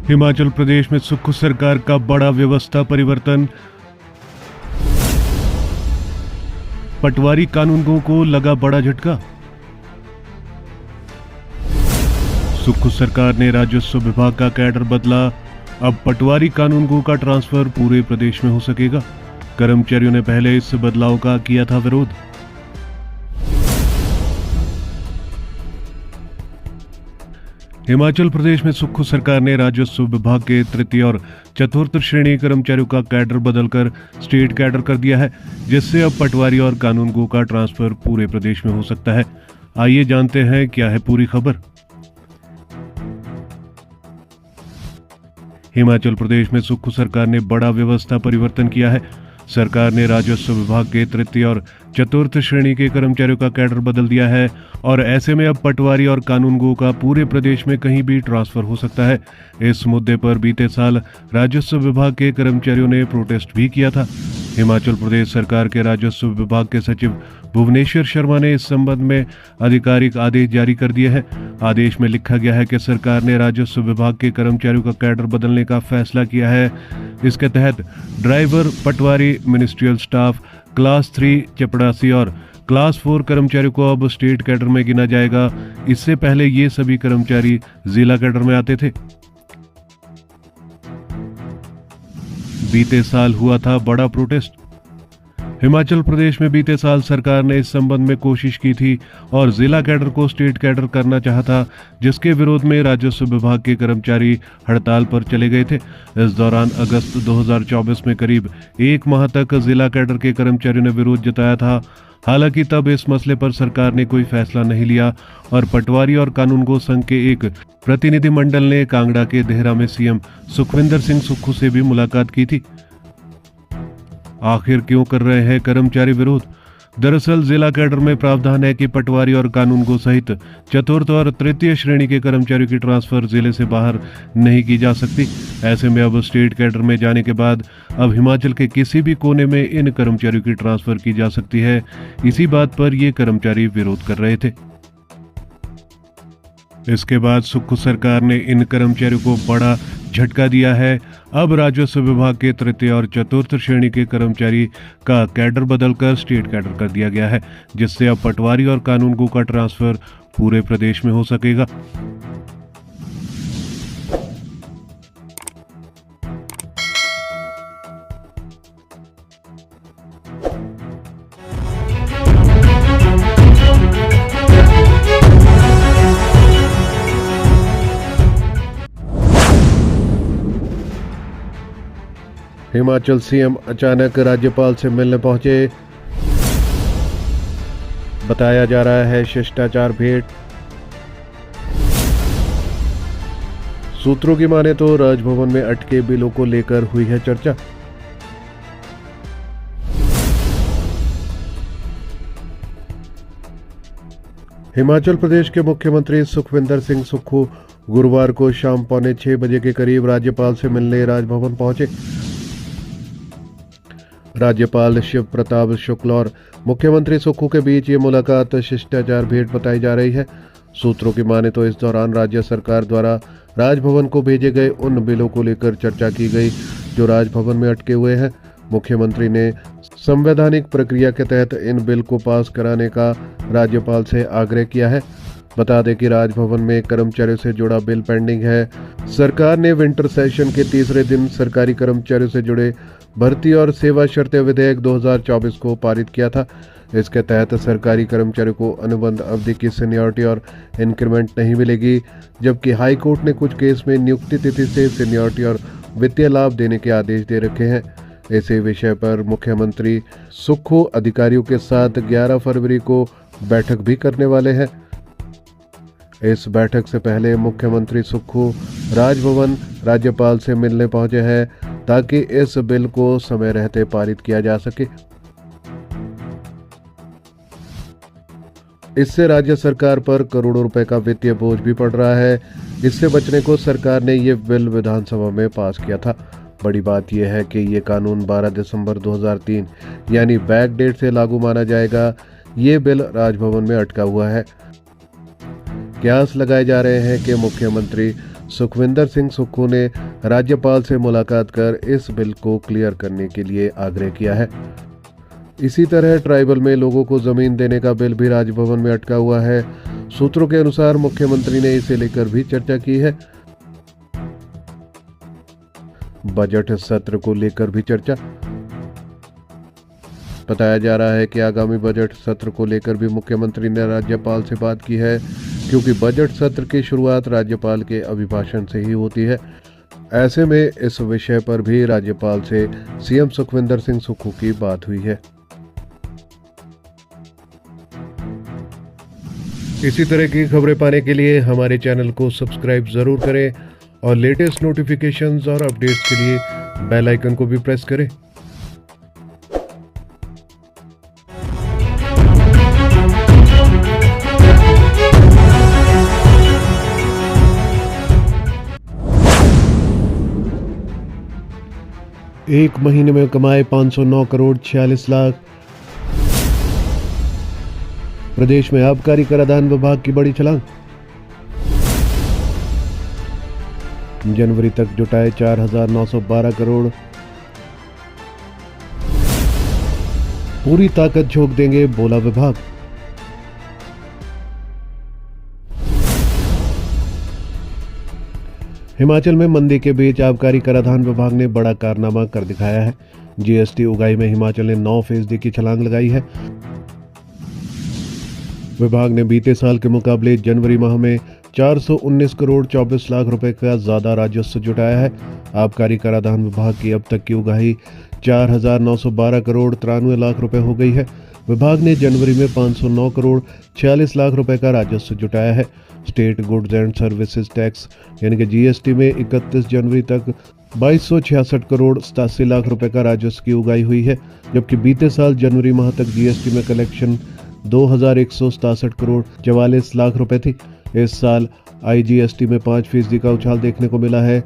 हिमाचल प्रदेश में सुक्खू सरकार का बड़ा व्यवस्था परिवर्तन। पटवारी कानूनगों को लगा बड़ा झटका। सुक्खू सरकार ने राजस्व विभाग का कैडर बदला। अब पटवारी कानूनगों का ट्रांसफर पूरे प्रदेश में हो सकेगा। कर्मचारियों ने पहले इस बदलाव का किया था विरोध। हिमाचल प्रदेश में सुक्खू सरकार ने राजस्व विभाग के तृतीय और चतुर्थ श्रेणी कर्मचारियों का कैडर बदलकर स्टेट कैडर कर दिया है, जिससे अब पटवारी और कानूनगो का ट्रांसफर पूरे प्रदेश में हो सकता है। आइए जानते हैं क्या है पूरी खबर। हिमाचल प्रदेश में सुक्खू सरकार ने बड़ा व्यवस्था परिवर्तन किया है। सरकार ने राजस्व विभाग के तृतीय और चतुर्थ श्रेणी के कर्मचारियों का कैडर बदल दिया है और ऐसे में अब पटवारी और कानूनगो का पूरे प्रदेश में कहीं भी ट्रांसफर हो सकता है। इस मुद्दे पर बीते साल राजस्व विभाग के कर्मचारियों ने प्रोटेस्ट भी किया था। हिमाचल प्रदेश सरकार के राजस्व विभाग के सचिव भुवनेश्वर शर्मा ने इस संबंध में आधिकारिक आदेश जारी कर दिए हैं। आदेश में लिखा गया है कि सरकार ने राजस्व विभाग के कर्मचारियों का कैडर बदलने का फैसला किया है। इसके तहत ड्राइवर, पटवारी, मिनिस्ट्रियल स्टाफ, क्लास 3 चपड़ासी और क्लास 4 कर्मचारियों को अब स्टेट कैडर में गिना जाएगा। इससे पहले ये सभी कर्मचारी जिला कैडर में आते थे। बीते साल हुआ था बड़ा प्रोटेस्ट। हिमाचल प्रदेश में बीते साल सरकार ने इस संबंध में कोशिश की थी और जिला कैडर को स्टेट कैडर करना चाहा था, जिसके विरोध में राजस्व विभाग के कर्मचारी हड़ताल पर चले गए थे। इस दौरान अगस्त 2024 में करीब 1 माह तक जिला कैडर के कर्मचारियों ने विरोध जताया था। हालांकि तब इस मसले पर सरकार ने कोई फैसला नहीं लिया और पटवारी और कानूनगो संघ के एक प्रतिनिधिमंडल ने कांगड़ा के देहरा में सीएम सुखविंदर सिंह सुक्खू से भी मुलाकात की थी। आखिर क्यों कर रहे हैं कर्मचारी विरोध? दरअसल जिला कैडर में प्रावधान है कि पटवारी और कानूनगो सहित चतुर्थ और तृतीय श्रेणी के कर्मचारियों की ट्रांसफर जिले से बाहर नहीं की जा सकती। ऐसे में अब स्टेट कैडर में जाने के बाद अब हिमाचल के किसी भी कोने में इन कर्मचारियों की ट्रांसफर की जा सकती है। इसी बात पर ये कर्मचारी विरोध कर रहे थे। इसके बाद सुक्खू सरकार ने इन कर्मचारियों को बड़ा झटका दिया है। अब राजस्व विभाग के तृतीय और चतुर्थ श्रेणी के कर्मचारी का कैडर बदलकर स्टेट कैडर कर दिया गया है, जिससे अब पटवारी और कानूनगो का ट्रांसफर पूरे प्रदेश में हो सकेगा। हिमाचल सीएम अचानक राज्यपाल से मिलने पहुंचे। बताया जा रहा है शिष्टाचार भेंट। सूत्रों की माने तो राजभवन में अटके बिलों को लेकर हुई है चर्चा। हिमाचल प्रदेश के मुख्यमंत्री सुखविंदर सिंह सुक्खू गुरुवार को शाम 5:45 बजे के करीब राज्यपाल से मिलने राजभवन पहुंचे। राज्यपाल शिव प्रताप शुक्ल और मुख्यमंत्री सुक्खू के बीच ये मुलाकात शिष्टाचार भेंट बताई जा रही है। सूत्रों की माने तो इस दौरान राज्य सरकार द्वारा राजभवन को भेजे गए उन बिलों को लेकर चर्चा की गई जो राजभवन में अटके हुए हैं। मुख्यमंत्री ने संवैधानिक प्रक्रिया के तहत इन बिल को पास कराने का राज्यपाल से आग्रह किया है। बता दें कि राजभवन में कर्मचारियों से जुड़ा बिल पेंडिंग है। सरकार ने विंटर सेशन के तीसरे दिन सरकारी कर्मचारियों से जुड़े भर्ती और सेवा शर्तें विधेयक 2024 को पारित किया था। इसके तहत सरकारी कर्मचारियों को अनुबंध अवधि की सीनियरिटी और इंक्रीमेंट नहीं मिलेगी, जबकि हाई कोर्ट ने कुछ केस में नियुक्ति तिथि से सीनियरिटी और वित्तीय लाभ देने के आदेश दे रखे हैं। इसी विषय पर मुख्यमंत्री सुक्खू अधिकारियों के साथ 11 फरवरी को बैठक भी करने वाले हैं। इस बैठक से पहले मुख्यमंत्री सुक्खू राजभवन राज्यपाल से मिलने पहुंचे हैं ताकि इस बिल को समय रहते पारित किया जा सके। इससे राज्य सरकार पर करोड़ों रुपए का वित्तीय बोझ भी पड़ रहा है। इससे बचने को सरकार ने ये बिल विधानसभा में पास किया था। बड़ी बात यह है कि ये कानून 12 दिसंबर 2003 यानी बैक डेट से लागू माना जाएगा। ये बिल राजभवन में अटका हुआ है। कयास लगाए जा रहे हैं कि मुख्यमंत्री सुखविंदर सिंह सुक्खू ने राज्यपाल से मुलाकात कर इस बिल को क्लियर करने के लिए आग्रह किया है। इसी तरह ट्राइबल में लोगों को जमीन देने का बिल भी राजभवन में अटका हुआ है। सूत्रों के अनुसार मुख्यमंत्री ने इसे लेकर भी चर्चा की है। बजट सत्र को लेकर भी चर्चा। बताया जा रहा है कि आगामी बजट सत्र को लेकर भी मुख्यमंत्री ने राज्यपाल से बात की है, क्योंकि बजट सत्र की शुरुआत राज्यपाल के अभिभाषण से ही होती है। ऐसे में इस विषय पर भी राज्यपाल से सीएम सुखविंदर सिंह सुक्खू की बात हुई है। इसी तरह की खबरें पाने के लिए हमारे चैनल को सब्सक्राइब जरूर करें और लेटेस्ट नोटिफिकेशंस और अपडेट्स के लिए बेल आइकन को भी प्रेस करें। एक महीने में कमाए 509 करोड़ 46 लाख। प्रदेश में आबकारी कराधान विभाग की बड़ी छलांग। जनवरी तक जुटाए 4,912 करोड़। पूरी ताकत झोंक देंगे, बोला विभाग। हिमाचल में मंदी के बीच आबकारी कराधान विभाग ने बड़ा कारनामा कर दिखाया है। जीएसटी उगाही में हिमाचल ने 9% की छलांग लगाई है। विभाग ने बीते साल के मुकाबले जनवरी माह में 419 करोड़ 24 लाख रुपए का ज्यादा राजस्व जुटाया है। आबकारी कराधान विभाग की अब तक की उगाही 4,912 करोड़ 93 लाख रुपए हो गई है। विभाग ने जनवरी में 509 करोड़ 46 लाख रुपए का राजस्व जुटाया है। State goods and services tax यानी कि जीएसटी में 31 जनवरी तक 2266 करोड़ 87 लाख रुपए का राजस्व की उगाही हुई है, जबकि बीते साल जनवरी माह तक जीएसटी में कलेक्शन 2,167 करोड़ 44 लाख रुपए थी। इस साल आईजीएसटी में 5% का उछाल देखने को मिला है।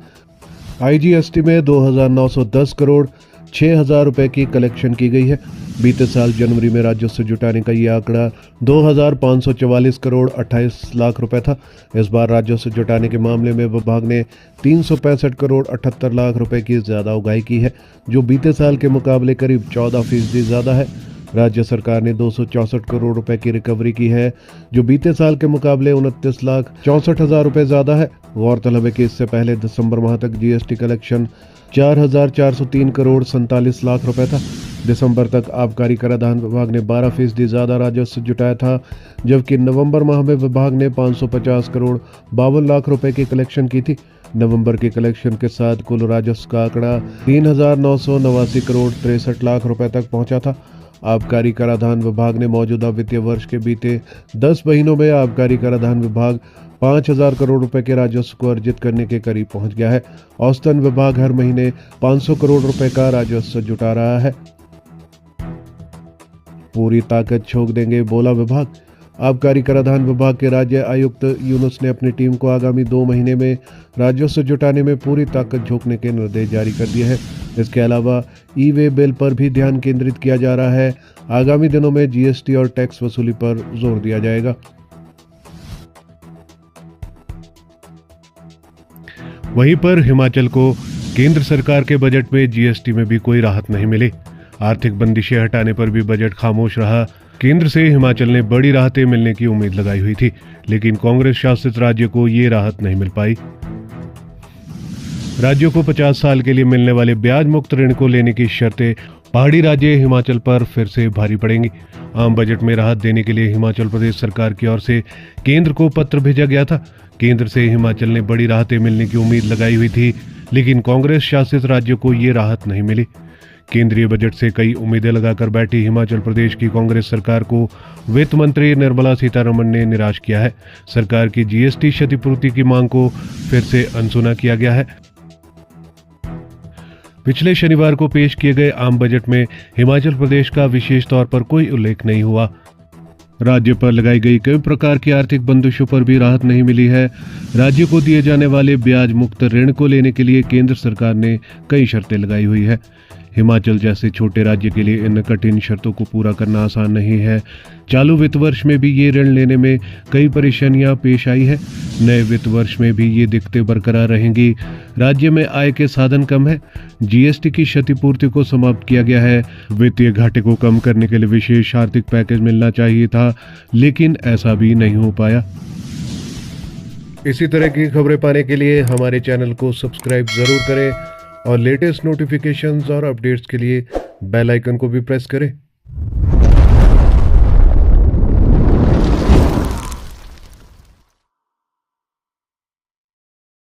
आईजीएसटी में 2,910 करोड़ 6,000 रुपए की कलेक्शन की गई है। बीते साल जनवरी में राजस्व जुटाने का यह आंकड़ा 2,544 करोड़ 28 लाख रुपए था। इस बार राजस्व जुटाने के मामले में विभाग ने 365 करोड़ 78 लाख रुपए की ज्यादा उगाही की है, जो बीते साल के मुकाबले करीब 14% ज्यादा है। राज्य सरकार ने 264 करोड़ रुपए की रिकवरी की है, जो बीते साल के मुकाबले 29,64,000 रुपए ज्यादा है। गौरतलब है कि इससे पहले दिसंबर माह तक जीएसटी कलेक्शन 4,403 करोड़ 47 लाख रुपए था। दिसंबर तक आबकारी कराधान विभाग ने 12% ज्यादा राजस्व जुटाया था, जबकि नवंबर माह में विभाग ने 550 करोड़ 52 लाख रुपए की कलेक्शन की थी। नवंबर के कलेक्शन के साथ कुल राजस्व का आंकड़ा 3,989 करोड़ 63 लाख रुपए तक पहुंचा था। आबकारी कराधान विभाग ने मौजूदा वित्तीय वर्ष के बीते 10 महीनों में आबकारी कराधान विभाग 5,000 करोड़ रुपए के राजस्व को अर्जित करने के करीब पहुंच गया है। औसतन विभाग हर महीने 500 करोड़ रुपए का राजस्व जुटा रहा है। पूरी ताकत झोंक देंगे, बोला विभाग। आबकारी कराधान विभाग के राज्य आयुक्त यूनुस ने अपनी टीम को आगामी 2 महीने में राजस्व जुटाने में पूरी ताकत झोंकने के निर्देश जारी कर दिए हैं। इसके अलावा ई वे बिल पर भी ध्यान केंद्रित किया जा रहा है। आगामी दिनों में जीएसटी और टैक्स वसूली पर जोर दिया जाएगा। वहीं पर हिमाचल को केंद्र सरकार के बजट में जीएसटी में भी कोई राहत नहीं मिली। आर्थिक बंदिशें हटाने पर भी बजट खामोश रहा। केंद्र से हिमाचल ने बड़ी राहतें मिलने की उम्मीद लगाई हुई थी, लेकिन कांग्रेस शासित राज्य को ये राहत नहीं मिल पाई। राज्यों को 50 साल के लिए मिलने वाले ब्याज मुक्त ऋण को लेने की शर्तें पहाड़ी राज्य हिमाचल पर फिर से भारी पड़ेंगी। आम बजट में राहत देने के लिए हिमाचल प्रदेश सरकार की ओर से केंद्र को पत्र भेजा गया था। केंद्र से हिमाचल ने बड़ी राहतें मिलने की उम्मीद लगाई हुई थी, लेकिन कांग्रेस शासित राज्यों को ये राहत नहीं मिली। केंद्रीय बजट से कई उम्मीदें लगाकर बैठी हिमाचल प्रदेश की कांग्रेस सरकार को वित्त मंत्री निर्मला सीतारमण ने निराश किया है। सरकार की जीएसटी क्षतिपूर्ति की मांग को फिर से अनसुना किया गया है। पिछले शनिवार को पेश किए गए आम बजट में हिमाचल प्रदेश का विशेष तौर पर कोई उल्लेख नहीं हुआ। राज्य पर लगाई गई कई प्रकार की आर्थिक बंदिशों पर भी राहत नहीं मिली है। राज्य को दिए जाने वाले ब्याज मुक्त ऋण को लेने के लिए केंद्र सरकार ने कई शर्तें लगाई हुई है। हिमाचल जैसे छोटे राज्य के लिए इन कठिन शर्तों को पूरा करना आसान नहीं है। चालू वित्त वर्ष में भी ये ऋण लेने में कई परेशानियां पेश आई है। नए वित्त वर्ष में भी ये दिक्कतें बरकरार रहेंगी। राज्य में आय के साधन कम है। जीएसटी की क्षतिपूर्ति को समाप्त किया गया है। वित्तीय घाटे को कम करने के लिए विशेष आर्थिक पैकेज मिलना चाहिए था, लेकिन ऐसा भी नहीं हो पाया। इसी तरह की खबरें पाने के लिए हमारे चैनल को सब्सक्राइब जरूर करें और लेटेस्ट नोटिफिकेशंस और अपडेट्स के लिए बेल आइकन को भी प्रेस करें।